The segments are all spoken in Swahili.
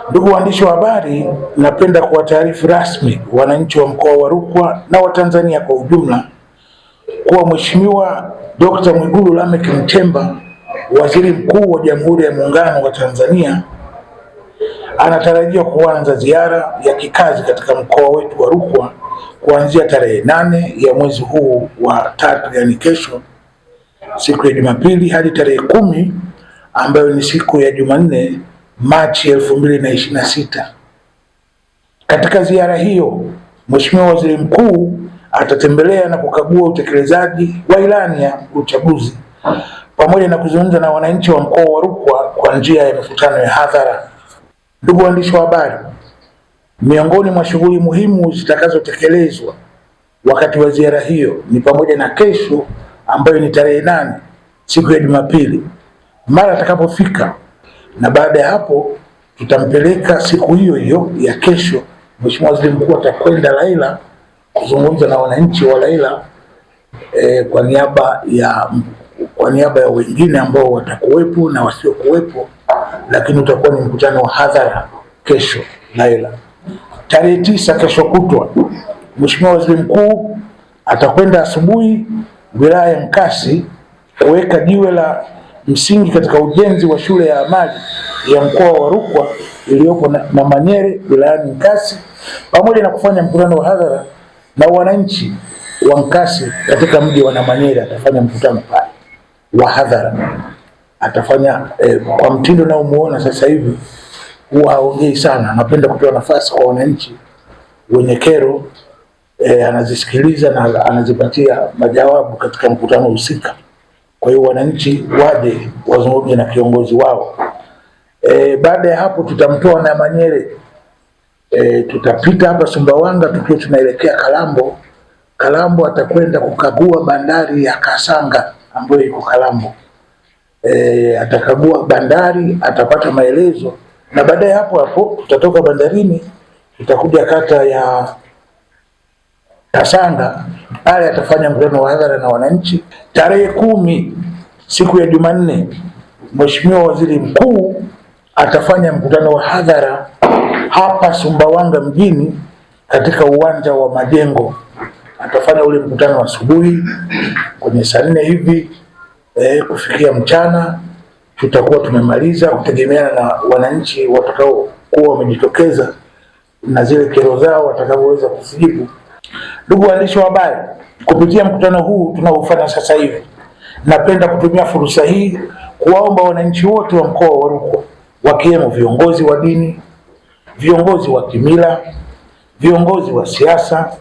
Ndugu waandishi wa habari, napenda kuwataarifu rasmi wananchi wa mkoa wa Rukwa na Watanzania kwa ujumla kuwa Mheshimiwa Dr. Mwigulu Lameck Nchemba, Waziri Mkuu wa Jamhuri ya Muungano wa Tanzania, anatarajiwa kuanza ziara ya kikazi katika mkoa wetu wa Rukwa kuanzia tarehe 8 ya mwezi huu wa 3, yani kesho, siku ya Jumapili, hadi tarehe 10 ambayo ni siku ya Jumanne, Machi 2026. Katika ziara hiyo, Mheshimiwa Waziri Mkuu atatembelea na kukagua utekelezaji wa ilani ya uchaguzi pamoja na kuzungumza na wananchi wa mkoa wa Rukwa kwa njia ya mikutano ya hadhara. Ndugu waandishi wa habari, miongoni mwa shughuli muhimu zitakazotekelezwa wakati wa ziara hiyo ni pamoja na kesho, ambayo ni tarehe 8, siku ya Jumapili, mara atakapofika, na baada ya hapo tutampeleka siku hiyo hiyo ya kesho. Mheshimiwa Waziri Mkuu atakwenda Laila kuzungumza na wananchi wa Laila kwa niaba ya wengine ambao watakuwepo na wasiokuwepo, lakini utakuwa ni mkutano wa hadhara kesho Laila. Tarehe 9, kesho kutwa, Mheshimiwa Waziri Mkuu atakwenda asubuhi wilaya ya Nkasi kuweka jiwe la msingi katika ujenzi wa shule ya amali ya mkoa wa Rukwa iliyopo na Manyere wilayani Nkasi, pamoja na kufanya mkutano wa hadhara na wananchi wa Nkasi katika mji wa Manyere. Atafanya mkutano pale wa hadhara, atafanya kwa mtindo na umuona sasa hivi, huwa haongei sana, anapenda kutoa nafasi kwa wananchi wenye kero, anazisikiliza na anazipatia majawabu katika mkutano husika. Kwa hiyo wananchi waje wazungumze na kiongozi wao. Baada ya hapo tutamtoa na Manyere, tutapita hapa Sumbawanga tukiwa tunaelekea Kalambo. Kalambo atakwenda kukagua bandari ya Kasanga ambayo iko Kalambo. Atakagua bandari, atapata maelezo, na baadaye hapo tutatoka bandarini, tutakuja kata ya Kasanga, pale atafanya mkutano wa hadhara na wananchi. Tarehe 10, siku ya Jumanne, Mheshimiwa Waziri Mkuu atafanya mkutano wa hadhara hapa Sumbawanga mjini katika uwanja wa Majengo. Atafanya ule mkutano asubuhi kwenye saa 4 hivi, kufikia mchana tutakuwa tumemaliza, kutegemeana na wananchi watakao kuwa wamejitokeza na zile kero zao watakaoweza kuzijibu. Ndugu waandishi wa habari, kupitia mkutano huu tunaofanya sasa hivi, napenda kutumia fursa hii kuwaomba wananchi wote wa mkoa wa Rukwa, wakiwemo viongozi wa dini, viongozi wa kimila, viongozi wa siasa,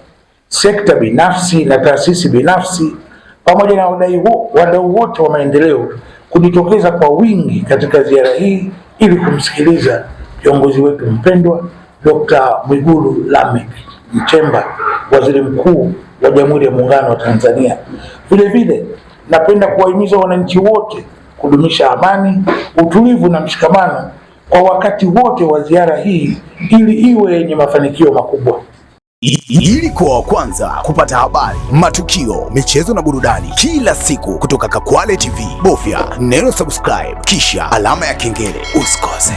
sekta binafsi na taasisi binafsi, pamoja na wadau wote wa maendeleo kujitokeza kwa wingi katika ziara hii ili kumsikiliza kiongozi wetu mpendwa Dr. Mwigulu Lameck Nchemba, Waziri Mkuu wa Jamhuri ya Muungano wa Tanzania. Vile vile napenda kuwahimiza wananchi wote kudumisha amani, utulivu na mshikamano kwa wakati wote wa ziara hii ili iwe yenye mafanikio makubwa. Ili kuwa wa kwanza kupata habari, matukio, michezo na burudani kila siku kutoka Kakwale TV, bofya neno subscribe kisha alama ya kengele. Usikose.